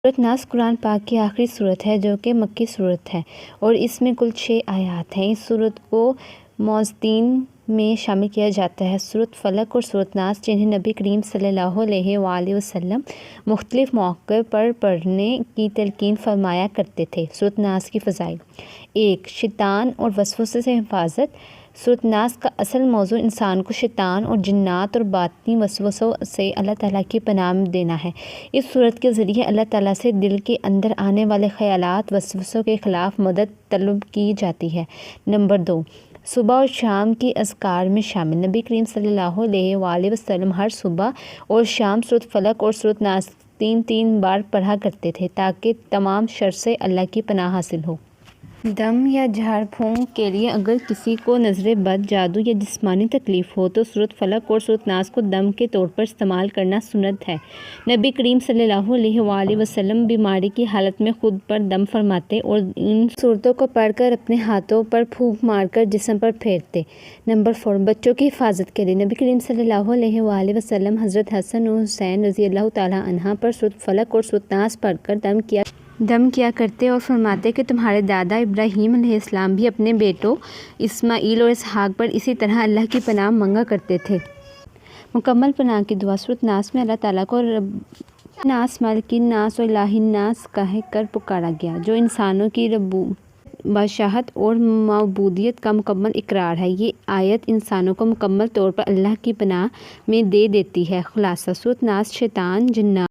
سورۃ ناس قرآن پاک کی آخری صورت ہے جو کہ مکی صورت ہے اور اس میں کل 6 آیات ہیں۔ اس صورت کو معوذتین میں شامل کیا جاتا ہے۔ سورۃ فلق اور سورۃ ناس جنہیں نبی کریم صلی اللہ علیہ وآلہ وسلم مختلف مواقع پر پڑھنے کی تلقین فرمایا کرتے تھے۔ سورۃ ناس کی فضائل: 1. شیطان اور وسوسوں سے حفاظت۔ سورۃ ناس کا اصل موضوع انسان کو شیطان اور جنات اور باطنی وسوسوں سے اللہ تعالیٰ کی پناہ دینا ہے۔ اس سورت کے ذریعے اللہ تعالیٰ سے دل کے اندر آنے والے خیالات وسوسوں کے خلاف مدد طلب کی جاتی ہے۔ نمبر 2. صبح اور شام کی اذکار میں شامل۔ نبی کریم صلی اللہ علیہ وآلہ وسلم ہر صبح اور شام سورۃ فلق اور سورۃ ناس 3 بار پڑھا کرتے تھے تاکہ تمام شر سے اللہ کی پناہ حاصل ہو۔ دم یا جھاڑ پھونک کے لیے اگر کسی کو نظر بد، جادو یا جسمانی تکلیف ہو تو سورۃ فلق اور سورۃ ناس کو دم کے طور پر استعمال کرنا سنت ہے۔ نبی کریم صلی اللہ علیہ وآلہ وسلم بیماری کی حالت میں خود پر دم فرماتے اور ان صورتوں کو پڑھ کر اپنے ہاتھوں پر پھونک مار کر جسم پر پھیرتے۔ نمبر 4. بچوں کی حفاظت کے لیے۔ نبی کریم صلی اللہ علیہ وآلہ وسلم حضرت حسن و حسین رضی اللہ تعالیٰ عنہ پر سورۃ فلق اور سورۃ ناس پڑھ کر دم کیا کرتے اور فرماتے کہ تمہارے دادا ابراہیم علیہ السلام بھی اپنے بیٹوں اسماعیل اور اسحاق پر اسی طرح اللہ کی پناہ مانگا کرتے تھے۔ مکمل پناہ کی دعا۔ سورۃ ناس میں اللہ تعالیٰ کو رب الناس، مالک الناس اور الہ الناس کہہ کر پکارا گیا، جو انسانوں کی بادشاہت اور معبودیت کا مکمل اقرار ہے۔ یہ آیت انسانوں کو مکمل طور پر اللہ کی پناہ میں دے دیتی ہے۔ خلاصہ: سورۃ ناس شیطان، جنات